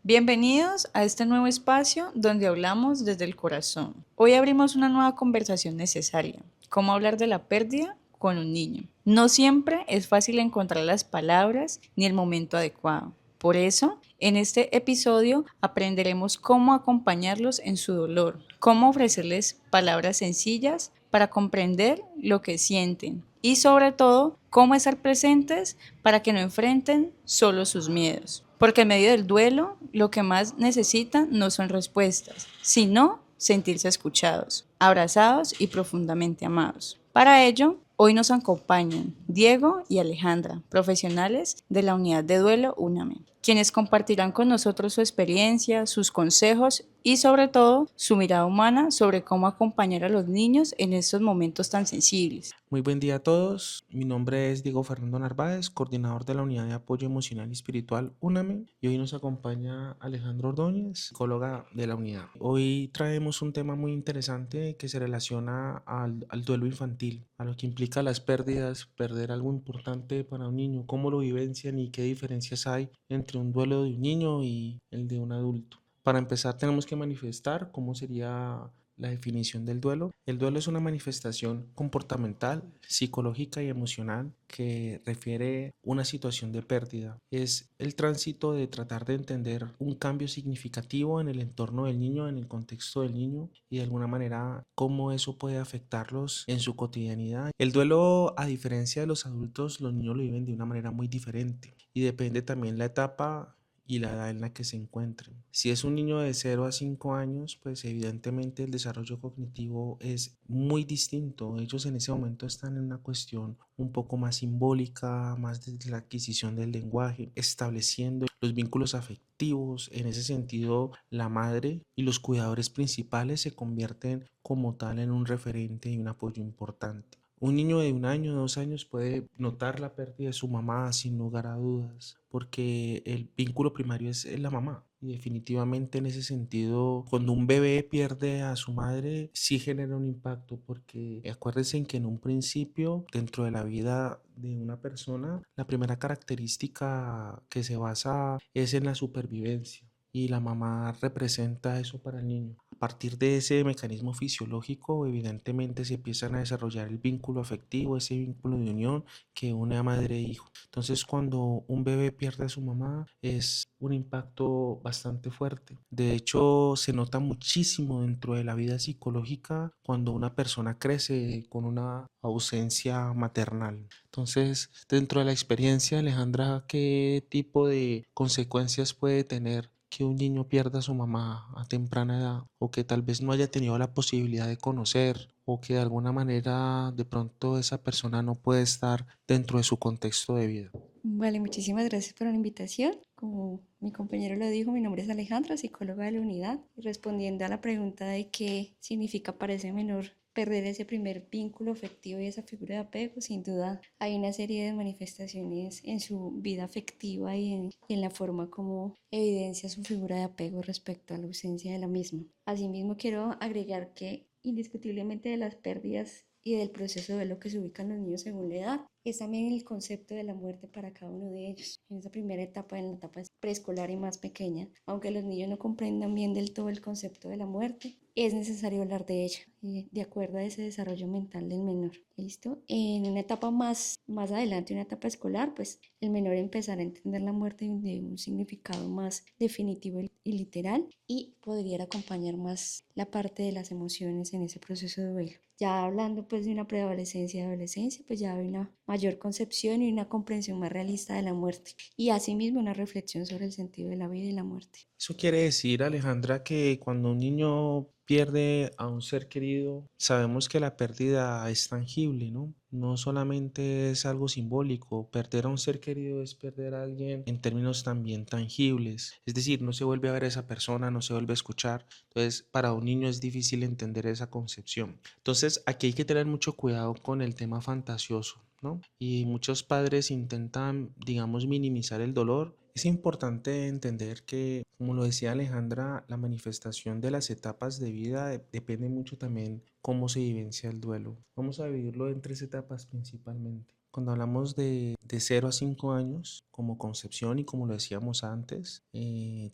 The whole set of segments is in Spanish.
Bienvenidos a este nuevo espacio donde hablamos desde el corazón. Hoy abrimos una nueva conversación necesaria, cómo hablar de la pérdida con un niño. No siempre es fácil encontrar las palabras ni el momento adecuado. Por eso, en este episodio aprenderemos cómo acompañarlos en su dolor, cómo ofrecerles palabras sencillas para comprender lo que sienten y sobre todo cómo estar presentes para que no enfrenten solo sus miedos. Porque en medio del duelo lo que más necesitan no son respuestas, sino sentirse escuchados, abrazados y profundamente amados. Para ello, hoy nos acompañan Diego y Alejandra, profesionales de la unidad de duelo UNAME, quienes compartirán con nosotros su experiencia, sus consejos y sobre todo su mirada humana sobre cómo acompañar a los niños en estos momentos tan sensibles. Muy buen día a todos. Mi nombre es Diego Fernando Narváez, coordinador de la Unidad de Apoyo Emocional y Espiritual UNAME, y hoy nos acompaña Alejandra Ordóñez, psicóloga de la unidad. Hoy traemos un tema muy interesante que se relaciona al duelo infantil, a lo que implica las pérdidas, perder algo importante para un niño, cómo lo vivencian y qué diferencias hay entre un duelo de un niño y el de un adulto. Para empezar, tenemos que manifestar cómo sería la definición del duelo. El duelo es una manifestación comportamental, psicológica y emocional que refiere una situación de pérdida. Es el tránsito de tratar de entender un cambio significativo en el entorno del niño, en el contexto del niño y de alguna manera cómo eso puede afectarlos en su cotidianidad. El duelo, a diferencia de los adultos, los niños lo viven de una manera muy diferente y depende también la etapa y la edad en la que se encuentren. Si es un niño de 0 a 5 años, pues evidentemente el desarrollo cognitivo es muy distinto. Ellos en ese momento están en una cuestión un poco más simbólica, más de la adquisición del lenguaje, estableciendo los vínculos afectivos. En ese sentido, la madre y los cuidadores principales se convierten como tal en un referente y un apoyo importante. Un niño de 1 año, 2 años puede notar la pérdida de su mamá sin lugar a dudas, porque el vínculo primario es la mamá. Y definitivamente en ese sentido, cuando un bebé pierde a su madre, sí genera un impacto, porque acuérdense en que en un principio, dentro de la vida de una persona, la primera característica que se basa es en la supervivencia. Y la mamá representa eso para el niño. A partir de ese mecanismo fisiológico, evidentemente se empiezan a desarrollar el vínculo afectivo, ese vínculo de unión que une a madre e hijo. Entonces, cuando un bebé pierde a su mamá, es un impacto bastante fuerte. De hecho, se nota muchísimo dentro de la vida psicológica cuando una persona crece con una ausencia maternal. Entonces, dentro de la experiencia, Alejandra, ¿qué tipo de consecuencias puede tener que un niño pierda a su mamá a temprana edad o que tal vez no haya tenido la posibilidad de conocer o que de alguna manera de pronto esa persona no puede estar dentro de su contexto de vida? Vale, muchísimas gracias por la invitación. Como mi compañero lo dijo, mi nombre es Alejandra, psicóloga de la unidad. Y respondiendo a la pregunta de qué significa para ese menor perder ese primer vínculo afectivo y esa figura de apego, sin duda hay una serie de manifestaciones en su vida afectiva y en la forma como evidencia su figura de apego respecto a la ausencia de la misma. Asimismo, quiero agregar que indiscutiblemente de las pérdidas y del proceso de lo que se ubican los niños según la edad, es también el concepto de la muerte para cada uno de ellos. En esa primera etapa, en la etapa preescolar y más pequeña, aunque los niños no comprendan bien del todo el concepto de la muerte, es necesario hablar de ella, de acuerdo a ese desarrollo mental del menor. ¿Listo? En una etapa más adelante, una etapa escolar, pues el menor empezará a entender la muerte de un significado más definitivo y literal y podría acompañar más la parte de las emociones en ese proceso de duelo. Ya hablando pues de una preadolescencia y adolescencia, pues ya hay una mayor concepción y una comprensión más realista de la muerte y asimismo una reflexión sobre el sentido de la vida y la muerte. Eso quiere decir, Alejandra, que cuando un niño pierde a un ser querido, sabemos que la pérdida es tangible, ¿no? No solamente es algo simbólico, perder a un ser querido es perder a alguien en términos también tangibles, es decir, no se vuelve a ver a esa persona, no se vuelve a escuchar, entonces para un niño es difícil entender esa concepción. Entonces aquí hay que tener mucho cuidado con el tema fantasioso, ¿no? Y muchos padres intentan, digamos, minimizar el dolor. Es importante entender que, como lo decía Alejandra, la manifestación de las etapas de vida depende mucho también cómo se vivencia el duelo. Vamos a vivirlo en tres etapas principalmente. Cuando hablamos de 0 a 5 años como concepción y como lo decíamos antes,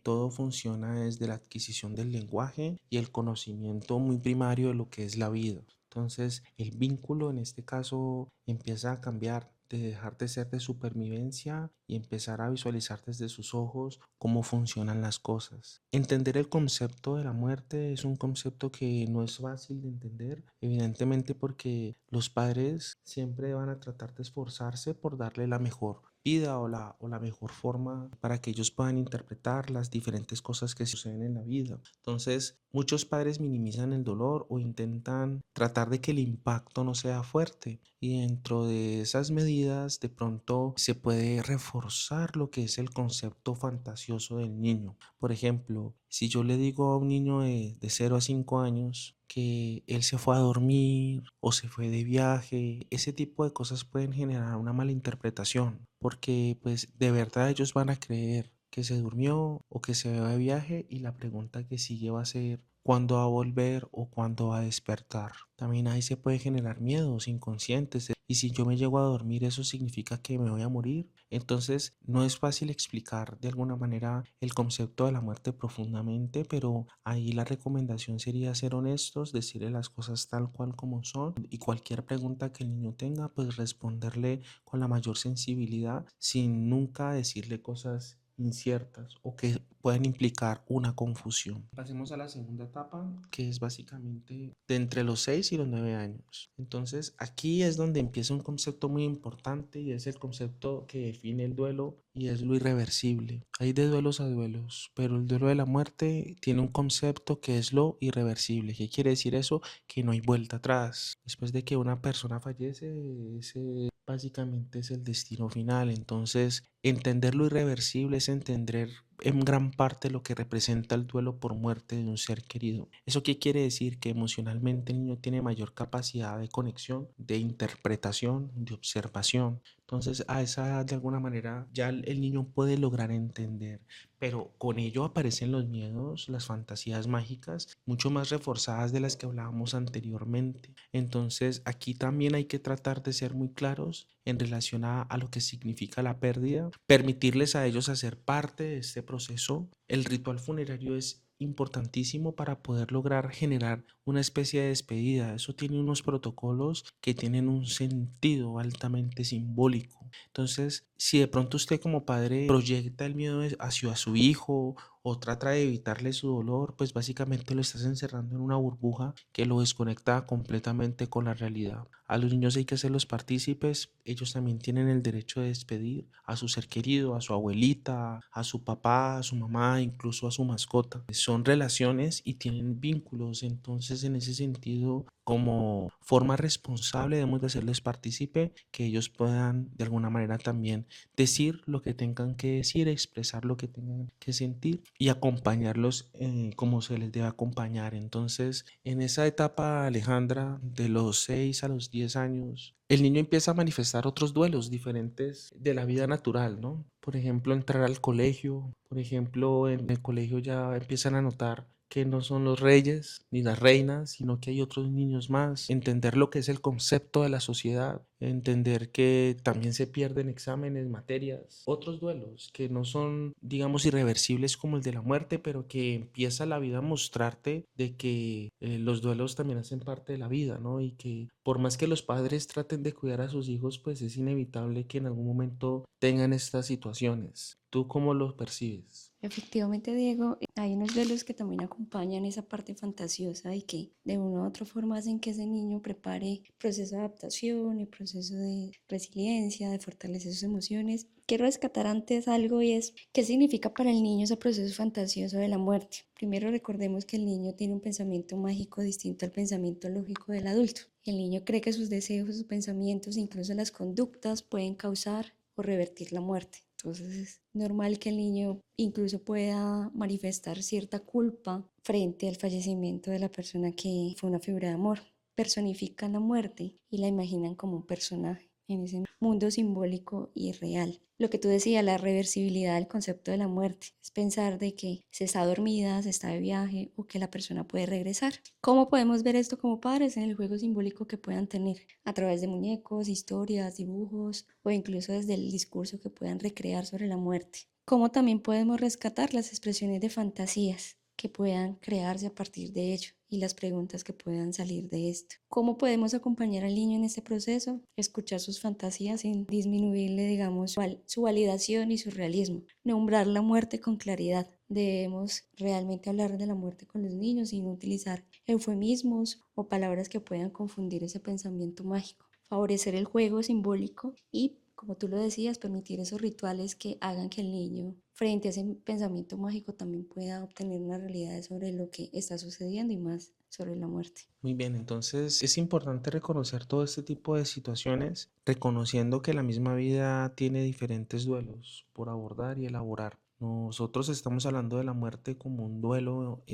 todo funciona desde la adquisición del lenguaje y el conocimiento muy primario de lo que es la vida. Entonces, el vínculo en este caso empieza a cambiar, de dejar de ser de supervivencia y empezar a visualizar desde sus ojos cómo funcionan las cosas. Entender el concepto de la muerte es un concepto que no es fácil de entender, evidentemente porque los padres siempre van a tratar de esforzarse por darle la mejor vida o la mejor forma para que ellos puedan interpretar las diferentes cosas que suceden en la vida. Entonces, muchos padres minimizan el dolor o intentan tratar de que el impacto no sea fuerte, y dentro de esas medidas de pronto se puede reforzar lo que es el concepto fantasioso del niño. Por ejemplo, si yo le digo a un niño de 0 a 5 años que él se fue a dormir o se fue de viaje, ese tipo de cosas pueden generar una mala interpretación, porque pues de verdad ellos van a creer que se durmió o que se va de viaje, y la pregunta que sigue va a ser cuándo va a volver o cuándo va a despertar. También ahí se puede generar miedos inconscientes. Y si yo me llego a dormir, ¿eso significa que me voy a morir? Entonces, no es fácil explicar de alguna manera el concepto de la muerte profundamente, pero ahí la recomendación sería ser honestos, decirle las cosas tal cual como son, y cualquier pregunta que el niño tenga, pues responderle con la mayor sensibilidad, sin nunca decirle cosas inciertas o que puedan implicar una confusión. Pasemos a la segunda etapa, que es básicamente de entre los 6 y los 9 años. Entonces, aquí es donde empieza un concepto muy importante, y es el concepto que define el duelo, y es lo irreversible. Hay de duelos a duelos, pero el duelo de la muerte tiene un concepto que es lo irreversible. ¿Qué quiere decir eso? Que no hay vuelta atrás. Después de que una persona fallece, ese básicamente es el destino final. Entonces, entender lo irreversible es entender en gran parte lo que representa el duelo por muerte de un ser querido. ¿Eso qué quiere decir? Que emocionalmente el niño tiene mayor capacidad de conexión, de interpretación, de observación. Entonces, a esa edad, de alguna manera, ya el niño puede lograr entender, pero con ello aparecen los miedos, las fantasías mágicas, mucho más reforzadas de las que hablábamos anteriormente. Entonces, aquí también hay que tratar de ser muy claros en relación a lo que significa la pérdida, permitirles a ellos hacer parte de este proceso. El ritual funerario es importantísimo para poder lograr generar una especie de despedida. Eso tiene unos protocolos que tienen un sentido altamente simbólico. Entonces, si de pronto usted como padre proyecta el miedo hacia su hijo o trata de evitarle su dolor, pues básicamente lo estás encerrando en una burbuja que lo desconecta completamente con la realidad. A los niños hay que hacerlos partícipes, ellos también tienen el derecho de despedir a su ser querido, a su abuelita, a su papá, a su mamá, incluso a su mascota. Son relaciones y tienen vínculos, entonces en ese sentido, como forma responsable debemos de hacerles partícipe, que ellos puedan de alguna manera también decir lo que tengan que decir, expresar lo que tengan que sentir y acompañarlos como se les debe acompañar. Entonces, en esa etapa, Alejandra, de los 6 a los 10 años, el niño empieza a manifestar otros duelos diferentes de la vida natural, ¿no? Por ejemplo, entrar al colegio, por ejemplo, en el colegio ya empiezan a notar que no son los reyes ni las reinas, sino que hay otros niños más, entender lo que es el concepto de la sociedad, entender que también se pierden exámenes, materias, otros duelos que no son, digamos, irreversibles como el de la muerte, pero que empieza la vida a mostrarte de que los duelos también hacen parte de la vida, ¿no? Y que por más que los padres traten de cuidar a sus hijos, pues es inevitable que en algún momento tengan estas situaciones. ¿Tú cómo lo percibes? Efectivamente, Diego, hay unos duelos que también acompañan esa parte fantasiosa y que de una u otra forma hacen que ese niño prepare el proceso de adaptación, el proceso de resiliencia, de fortalecer sus emociones. Quiero rescatar antes algo y es qué significa para el niño ese proceso fantasioso de la muerte. Primero recordemos que el niño tiene un pensamiento mágico distinto al pensamiento lógico del adulto. El niño cree que sus deseos, sus pensamientos, incluso las conductas pueden causar o revertir la muerte. Entonces es normal que el niño incluso pueda manifestar cierta culpa frente al fallecimiento de la persona que fue una figura de amor. Personifican la muerte y la imaginan como un personaje. en ese mundo simbólico y real. Lo que tú decías, la reversibilidad del concepto de la muerte, es pensar de que se está dormida, se está de viaje o que la persona puede regresar. ¿Cómo podemos ver esto como padres en el juego simbólico que puedan tener? A través de muñecos, historias, dibujos o incluso desde el discurso que puedan recrear sobre la muerte. ¿Cómo también podemos rescatar las expresiones de fantasías que puedan crearse a partir de ello y las preguntas que puedan salir de esto? ¿Cómo podemos acompañar al niño en este proceso? Escuchar sus fantasías sin disminuirle, digamos, su validación y su realismo. Nombrar la muerte con claridad. Debemos realmente hablar de la muerte con los niños sin utilizar eufemismos o palabras que puedan confundir ese pensamiento mágico. Favorecer el juego simbólico y, como tú lo decías, permitir esos rituales que hagan que el niño, frente a ese pensamiento mágico, también pueda obtener una realidad sobre lo que está sucediendo y más sobre la muerte. Muy bien, entonces es importante reconocer todo este tipo de situaciones, reconociendo que la misma vida tiene diferentes duelos por abordar y elaborar. Nosotros estamos hablando de la muerte como un duelo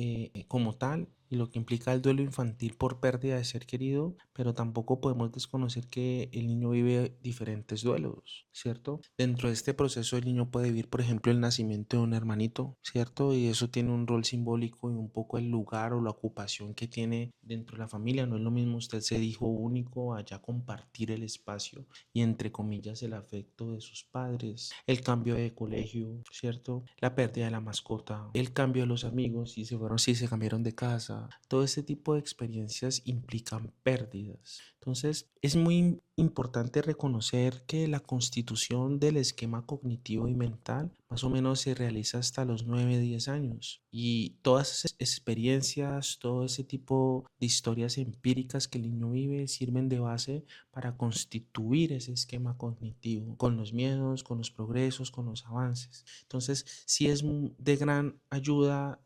como tal y lo que implica el duelo infantil por pérdida de ser querido, pero tampoco podemos desconocer que el niño vive diferentes duelos, ¿cierto? Dentro de este proceso el niño puede vivir, por ejemplo, el nacimiento de un hermanito, ¿cierto? Y eso tiene un rol simbólico y un poco el lugar o la ocupación que tiene dentro de la familia. No es lo mismo usted ser hijo único, allá compartir el espacio y entre comillas el afecto de sus padres, el cambio de colegio, ¿cierto? La pérdida de la mascota, el cambio de los amigos, si se cambiaron de casa, todo este tipo de experiencias implican pérdidas. Entonces, es muy importante reconocer que la constitución del esquema cognitivo y mental más o menos se realiza hasta los 9, 10 años y todas esas experiencias, todo ese tipo de historias empíricas que el niño vive sirven de base para constituir ese esquema cognitivo con los miedos, con los progresos, con los avances. Entonces, sí es de gran ayuda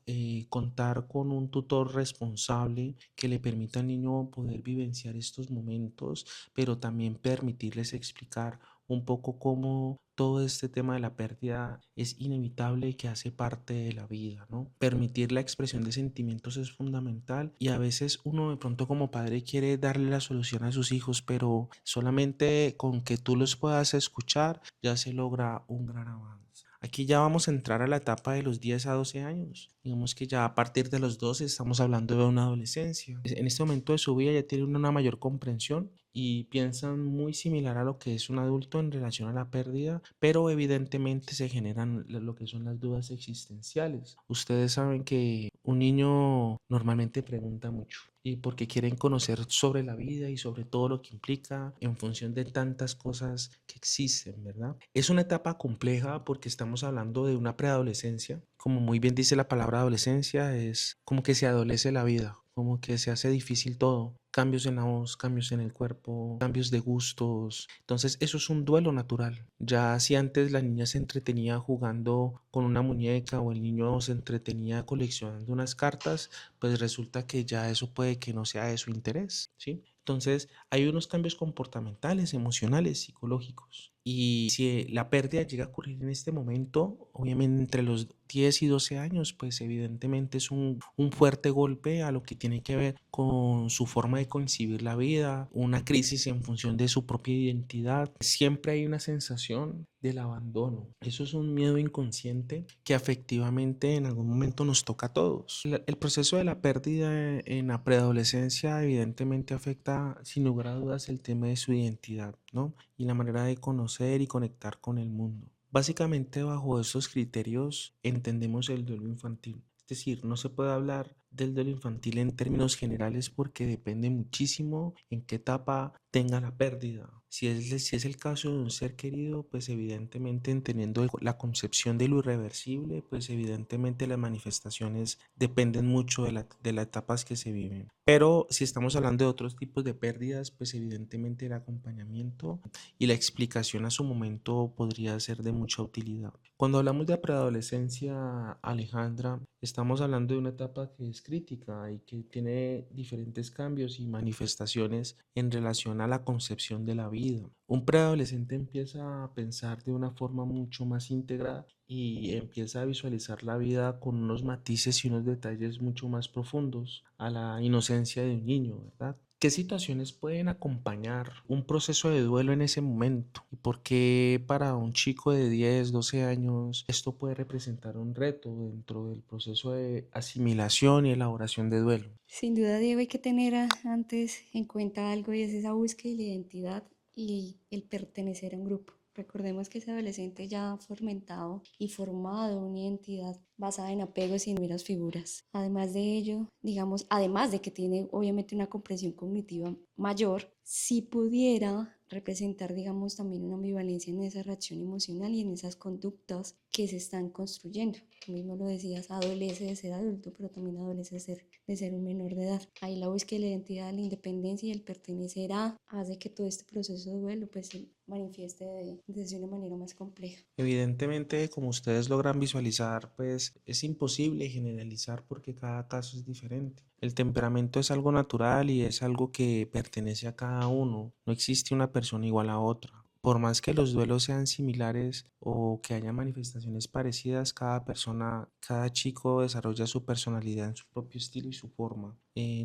contar con un tutor responsable que le permita al niño poder vivenciar estos momentos, pero también permitirles explicar un poco cómo todo este tema de la pérdida es inevitable y que hace parte de la vida, ¿no? Permitir la expresión de sentimientos es fundamental y a veces uno de pronto como padre quiere darle la solución a sus hijos, pero solamente con que tú los puedas escuchar ya se logra un gran avance. Aquí ya vamos a entrar a la etapa de los 10 a 12 años. Digamos que ya a partir de los 12 estamos hablando de una adolescencia. En este momento de su vida ya tienen una mayor comprensión y piensan muy similar a lo que es un adulto en relación a la pérdida, pero evidentemente se generan lo que son las dudas existenciales. Ustedes saben que un niño normalmente pregunta mucho y porque quieren conocer sobre la vida y sobre todo lo que implica en función de tantas cosas que existen, ¿verdad? Es una etapa compleja porque estamos hablando de una preadolescencia. Como muy bien dice la palabra adolescencia, es como que se adolece la vida, como que se hace difícil todo. Cambios en la voz, cambios en el cuerpo, cambios de gustos. Entonces eso es un duelo natural. Ya si antes la niña se entretenía jugando con una muñeca o el niño se entretenía coleccionando unas cartas, pues resulta que ya eso puede que no sea de su interés, ¿sí? Entonces hay unos cambios comportamentales, emocionales, psicológicos. Y si la pérdida llega a ocurrir en este momento, obviamente entre los 10 y 12 años, pues evidentemente es un fuerte golpe a lo que tiene que ver con su forma de concebir la vida, una crisis en función de su propia identidad. Siempre hay una sensación del abandono. Eso es un miedo inconsciente que afectivamente en algún momento nos toca a todos. El proceso de la pérdida en la preadolescencia evidentemente afecta sin lugar a dudas el tema de su identidad, ¿no? Y la manera de conocer y conectar con el mundo. Básicamente bajo esos criterios entendemos el duelo infantil. Es decir, no se puede hablar del duelo infantil en términos generales porque depende muchísimo en qué etapa tenga la pérdida. Si es el caso de un ser querido, pues evidentemente entendiendo la concepción de lo irreversible, pues evidentemente las manifestaciones dependen mucho de las etapas que se viven. Pero si estamos hablando de otros tipos de pérdidas, pues evidentemente el acompañamiento y la explicación a su momento podría ser de mucha utilidad. Cuando hablamos de preadolescencia, Alejandra, estamos hablando de una etapa que es crítica y que tiene diferentes cambios y manifestaciones en relación a la concepción de la vida. Un preadolescente empieza a pensar de una forma mucho más íntegra y empieza a visualizar la vida con unos matices y unos detalles mucho más profundos a la inocencia de un niño, ¿verdad? ¿Qué situaciones pueden acompañar un proceso de duelo en ese momento? ¿Y por qué para un chico de 10, 12 años esto puede representar un reto dentro del proceso de asimilación y elaboración de duelo? Sin duda, Diego, hay que tener antes en cuenta algo y es esa búsqueda de la identidad y el pertenecer a un grupo. Recordemos que ese adolescente ya ha fomentado y formado una identidad basada en apegos y en meras figuras. Además de ello, digamos, además de que tiene obviamente una comprensión cognitiva mayor, si pudiera representar, digamos, también una ambivalencia en esa reacción emocional y en esas conductas que se están construyendo. Tú mismo lo decías, adolece de ser adulto, pero también adolece de ser un menor de edad. Ahí la búsqueda de la identidad, la independencia y el pertenecer a hace que todo este proceso de duelo pues se manifieste de una manera más compleja. Evidentemente, como ustedes logran visualizar, pues es imposible generalizar porque cada caso es diferente. El temperamento es algo natural y es algo que pertenece a cada uno. No existe una persona igual a otra. Por más que los duelos sean similares o que haya manifestaciones parecidas, cada persona, cada chico desarrolla su personalidad en su propio estilo y su forma.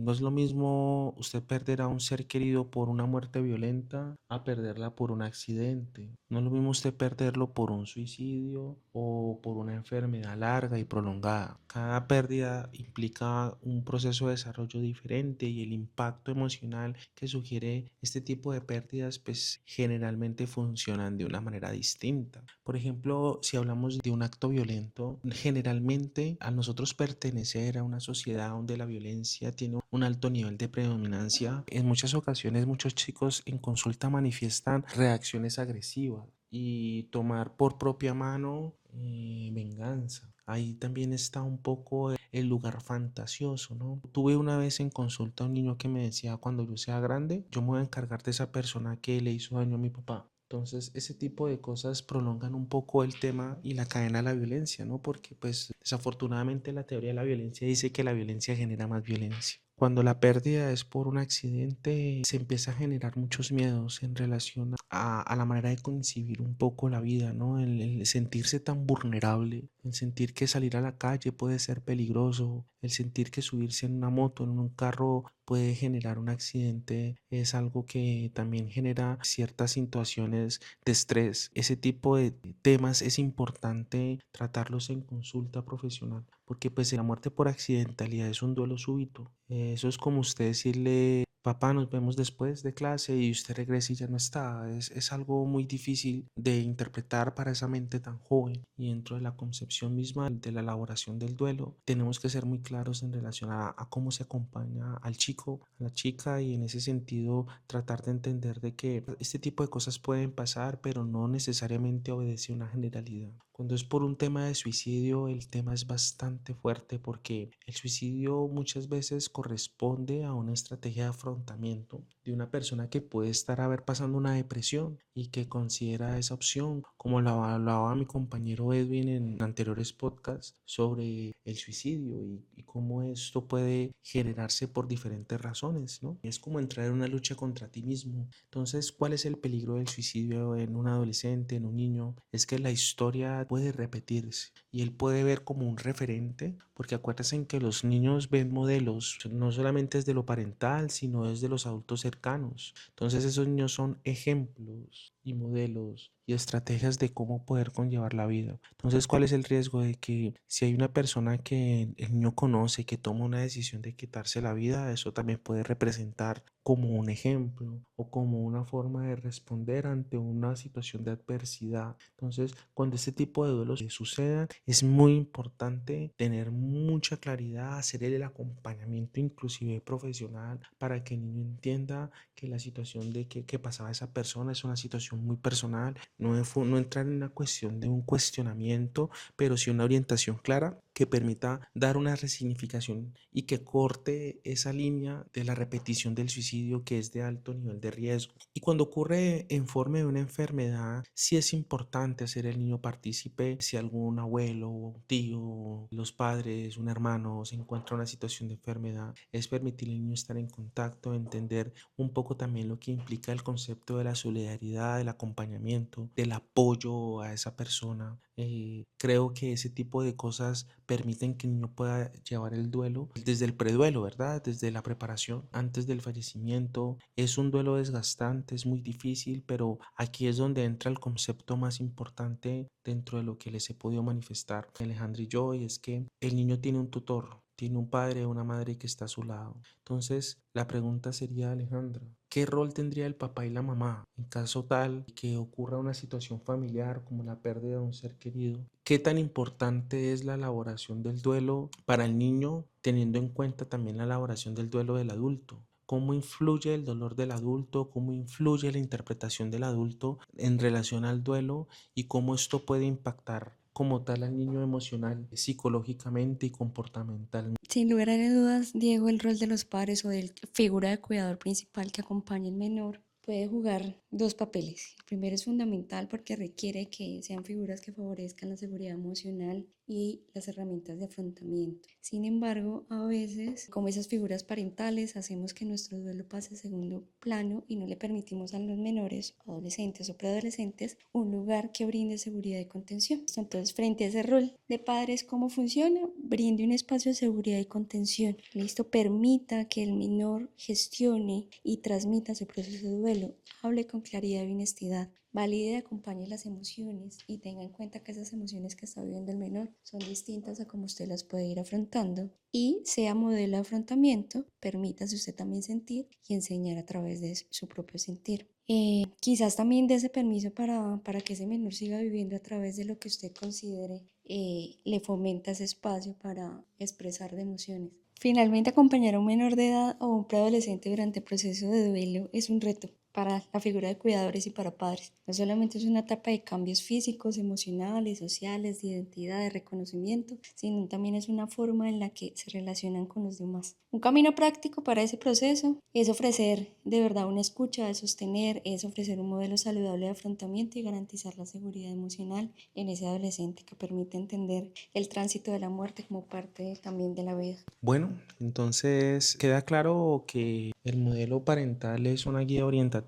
No es lo mismo usted perder a un ser querido por una muerte violenta a perderla por un accidente. No es lo mismo usted perderlo por un suicidio o por una enfermedad larga y prolongada. Cada pérdida implica un proceso de desarrollo diferente y el impacto emocional que sugiere este tipo de pérdidas pues generalmente funcionan de una manera distinta. Por ejemplo, si hablamos de un acto violento, generalmente al nosotros pertenecer a una sociedad donde la violencia tiene un alto nivel de predominancia, en muchas ocasiones muchos chicos en consulta manifiestan reacciones agresivas y tomar por propia mano venganza. Ahí también está un poco el lugar fantasioso, ¿no? Tuve una vez en consulta un niño que me decía, cuando yo sea grande, yo me voy a encargar de esa persona que le hizo daño a mi papá. Entonces, ese tipo de cosas prolongan un poco el tema y la cadena de la violencia, ¿no? Porque, pues, desafortunadamente la teoría de la violencia dice que la violencia genera más violencia. Cuando la pérdida es por un accidente, se empieza a generar muchos miedos en relación a la manera de concebir un poco la vida, ¿no? El sentirse tan vulnerable, el sentir que salir a la calle puede ser peligroso, el sentir que subirse en una moto, en un carro puede generar un accidente, es algo que también genera ciertas situaciones de estrés. Ese tipo de temas es importante tratarlos en consulta profesional, porque pues la muerte por accidentalidad es un duelo súbito. Eso es como usted decirle, papá, nos vemos después de clase y usted regresa y ya no está. Es algo muy difícil de interpretar para esa mente tan joven. Y dentro de la concepción misma de la elaboración del duelo, tenemos que ser muy claros en relación a cómo se acompaña al chico, a la chica, y en ese sentido tratar de entender de que este tipo de cosas pueden pasar, pero no necesariamente obedece a una generalidad. Cuando es por un tema de suicidio, el tema es bastante fuerte porque el suicidio muchas veces corresponde a una estrategia de afrontamiento de una persona que puede estar pasando una depresión y que considera esa opción, como lo hablaba mi compañero Edwin en anteriores podcasts sobre el suicidio y cómo esto puede generarse por diferentes razones, ¿no? Es como entrar en una lucha contra ti mismo. Entonces, ¿cuál es el peligro del suicidio en un adolescente, en un niño? Es que la historia puede repetirse y él puede ver como un referente, porque acuérdense en que los niños ven modelos, no solamente desde lo parental, sino desde los adultos cercanos. Entonces esos niños son ejemplos y modelos y estrategias de cómo poder conllevar la vida. Entonces, ¿cuál es el riesgo de que si hay una persona que el niño conoce que toma una decisión de quitarse la vida, eso también puede representar como un ejemplo o como una forma de responder ante una situación de adversidad? Entonces, cuando este tipo de duelos sucedan, es muy importante tener mucha claridad, hacer el acompañamiento inclusive profesional para que el niño entienda que la situación de que pasaba esa persona es una situación muy personal, no entrar en una cuestión de un cuestionamiento, pero sí una orientación clara que permita dar una resignificación y que corte esa línea de la repetición del suicidio que es de alto nivel de riesgo. Y cuando ocurre en forma de una enfermedad, sí es importante hacer el niño partícipe. Si algún abuelo, un tío, los padres, un hermano se encuentra en una situación de enfermedad, es permitir al niño estar en contacto, entender un poco también lo que implica el concepto de la solidaridad, del acompañamiento, del apoyo a esa persona. Creo que ese tipo de cosas permiten que el niño pueda llevar el duelo desde el preduelo, ¿verdad? Desde la preparación antes del fallecimiento. Es un duelo desgastante, es muy difícil, pero aquí es donde entra el concepto más importante dentro de lo que les he podido manifestar Alejandra y yo, y es que el niño tiene un tutor. Tiene un padre o una madre que está a su lado. Entonces, la pregunta sería, Alejandra, ¿qué rol tendría el papá y la mamá en caso tal que ocurra una situación familiar como la pérdida de un ser querido? ¿Qué tan importante es la elaboración del duelo para el niño, teniendo en cuenta también la elaboración del duelo del adulto? ¿Cómo influye el dolor del adulto? ¿Cómo influye la interpretación del adulto en relación al duelo? ¿Y cómo esto puede impactar como tal al niño emocional, psicológicamente y comportamentalmente? Sin lugar a dudas, Diego, el rol de los padres o de figura de cuidador principal que acompaña al menor puede jugar dos papeles. El primero es fundamental porque requiere que sean figuras que favorezcan la seguridad emocional y las herramientas de afrontamiento. Sin embargo, a veces, como esas figuras parentales, hacemos que nuestro duelo pase a segundo plano y no le permitimos a los menores, adolescentes o preadolescentes un lugar que brinde seguridad y contención. Entonces, frente a ese rol de padres, ¿cómo funciona? Brinde un espacio de seguridad y contención. Listo, permita que el menor gestione y transmita su proceso de duelo. Hable con claridad y honestidad. Valide y acompañe las emociones y tenga en cuenta que esas emociones que está viviendo el menor son distintas a cómo usted las puede ir afrontando y sea modelo de afrontamiento, permítase usted también sentir y enseñar a través de su propio sentir. Quizás también dé ese permiso para que ese menor siga viviendo a través de lo que usted considere le fomenta ese espacio para expresar de emociones. Finalmente, acompañar a un menor de edad o un preadolescente durante el proceso de duelo es un reto para la figura de cuidadores y para padres. No solamente es una etapa de cambios físicos, emocionales, sociales, de identidad, de reconocimiento, sino también es una forma en la que se relacionan con los demás. Un camino práctico para ese proceso es ofrecer de verdad una escucha, de sostener, es ofrecer un modelo saludable de afrontamiento y garantizar la seguridad emocional en ese adolescente que permite entender el tránsito de la muerte como parte también de la vida. Bueno, entonces queda claro que el modelo parental es una guía orientativa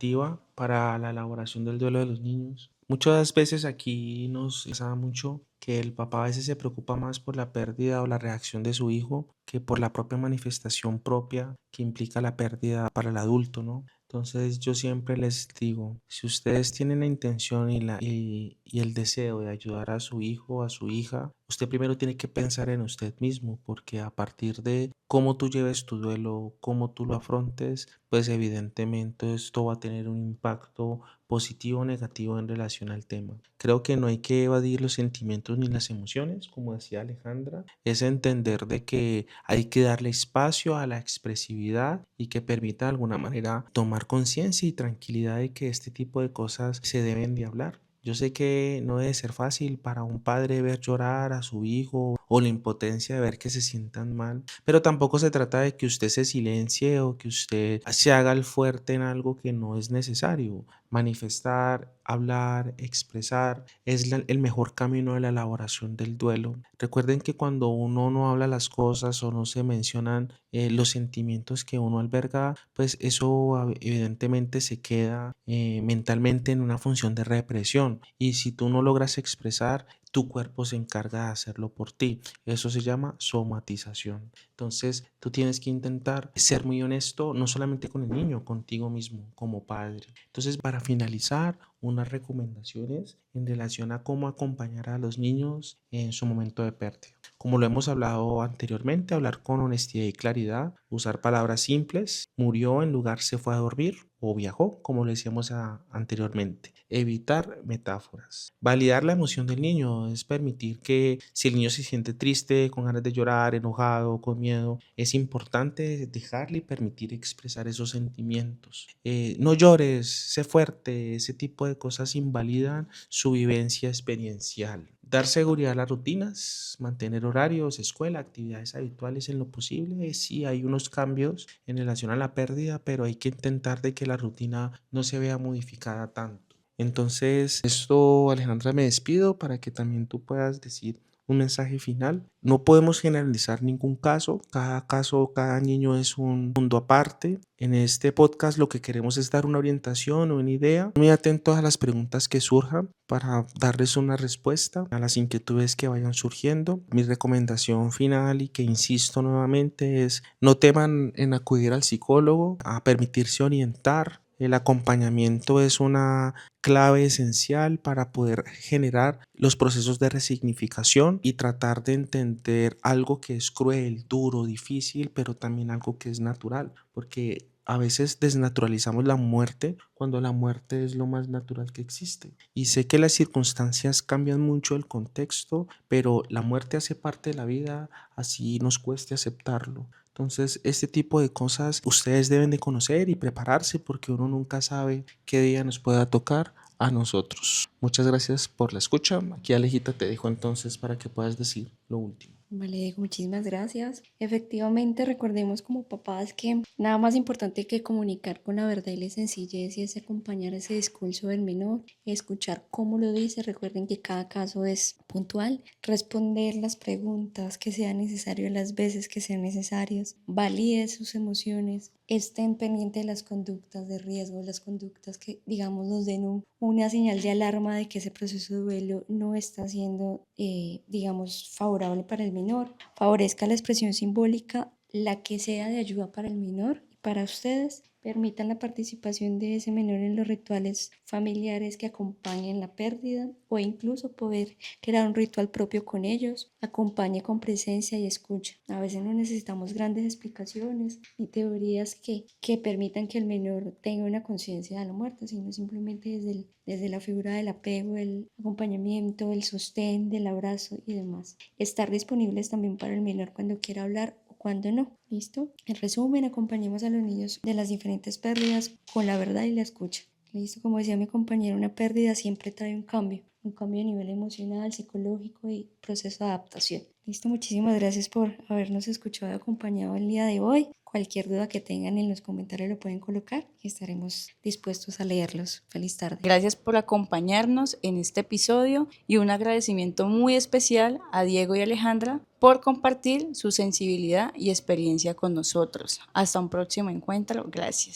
para la elaboración del duelo de los niños. Muchas veces aquí nos pasa mucho que el papá a veces se preocupa más por la pérdida o la reacción de su hijo que por la propia manifestación propia que implica la pérdida para el adulto, ¿no? Entonces yo siempre les digo, si ustedes tienen la intención y el deseo de ayudar a su hijo o a su hija, usted primero tiene que pensar en usted mismo, porque a partir de cómo tú lleves tu duelo, cómo tú lo afrontes, pues evidentemente esto va a tener un impacto positivo o negativo en relación al tema. Creo que no hay que evadir los sentimientos ni las emociones, como decía Alejandra, es entender de que hay que darle espacio a la expresividad y que permita de alguna manera tomar conciencia y tranquilidad de que este tipo de cosas se deben de hablar. Yo sé que no debe ser fácil para un padre ver llorar a su hijo o la impotencia de ver que se sientan mal, pero tampoco se trata de que usted se silencie o que usted se haga el fuerte en algo que no es necesario. Manifestar, hablar, expresar es el mejor camino de la elaboración del duelo. Recuerden que cuando uno no habla las cosas o no se mencionan los sentimientos que uno alberga, pues eso evidentemente se queda mentalmente en una función de represión. Y si tú no logras expresar, tu cuerpo se encarga de hacerlo por ti. Eso se llama somatización. Entonces, tú tienes que intentar ser muy honesto, no solamente con el niño, contigo mismo, como padre. Entonces, para finalizar, unas recomendaciones en relación a cómo acompañar a los niños en su momento de pérdida. Como lo hemos hablado anteriormente, hablar con honestidad y claridad, usar palabras simples, murió en lugar se fue a dormir o viajó, como lo decíamos anteriormente. Evitar metáforas. Validar la emoción del niño es permitir que si el niño se siente triste, con ganas de llorar, enojado, con miedo, es importante dejarle y permitir expresar esos sentimientos. No llores, sé fuerte, ese tipo de cosas invalidan su vivencia experiencial. Dar seguridad a las rutinas, mantener horarios, escuela, actividades habituales en lo posible. Sí hay unos cambios en relación a la pérdida, pero hay que intentar de que la rutina no se vea modificada tanto. Entonces, esto, Alejandra, me despido para que también tú puedas decir un mensaje final. No podemos generalizar ningún caso, cada niño es un mundo aparte. En este podcast lo que queremos es dar una orientación o una idea, muy atentos a las preguntas que surjan para darles una respuesta a las inquietudes que vayan surgiendo. Mi recomendación final, y que insisto nuevamente, es no teman en acudir al psicólogo, a permitirse orientar. El acompañamiento es una clave esencial para poder generar los procesos de resignificación y tratar de entender algo que es cruel, duro, difícil, pero también algo que es natural, porque a veces desnaturalizamos la muerte cuando la muerte es lo más natural que existe. Y sé que las circunstancias cambian mucho el contexto, pero la muerte hace parte de la vida, así nos cueste aceptarlo. Entonces, este tipo de cosas ustedes deben de conocer y prepararse, porque uno nunca sabe qué día nos pueda tocar a nosotros. Muchas gracias por la escucha. Aquí Alejita te dejo entonces para que puedas decir lo último. Vale, Diego, muchísimas gracias. Efectivamente, recordemos como papás que nada más importante que comunicar con la verdad y la sencillez, y es acompañar ese discurso del menor, escuchar cómo lo dice. Recuerden que cada caso es puntual, responder las preguntas que sean necesarias las veces que sean necesarias, valide sus emociones, estén pendientes de las conductas de riesgo, las conductas que, digamos, nos den una señal de alarma de que ese proceso de duelo no está siendo, digamos, favorable para el menor. Favorezca la expresión simbólica, la que sea de ayuda para el menor y para ustedes. Permitan la participación de ese menor en los rituales familiares que acompañen la pérdida, o incluso poder crear un ritual propio con ellos. Acompañe con presencia y escucha. A veces no necesitamos grandes explicaciones ni teorías que permitan que el menor tenga una conciencia de la muerte, sino simplemente desde la figura del apego, el acompañamiento, el sostén, del abrazo y demás. Estar disponibles también para el menor cuando quiera hablar o cuando no. ¿Listo? En resumen, acompañemos a los niños de las diferentes pérdidas con la verdad y la escucha. ¿Listo? Como decía mi compañera, una pérdida siempre trae un cambio a nivel emocional, psicológico y proceso de adaptación. Listo, muchísimas gracias por habernos escuchado y acompañado el día de hoy. Cualquier duda que tengan en los comentarios lo pueden colocar y estaremos dispuestos a leerlos. Feliz tarde. Gracias por acompañarnos en este episodio, y un agradecimiento muy especial a Diego y Alejandra por compartir su sensibilidad y experiencia con nosotros. Hasta un próximo encuentro. Gracias.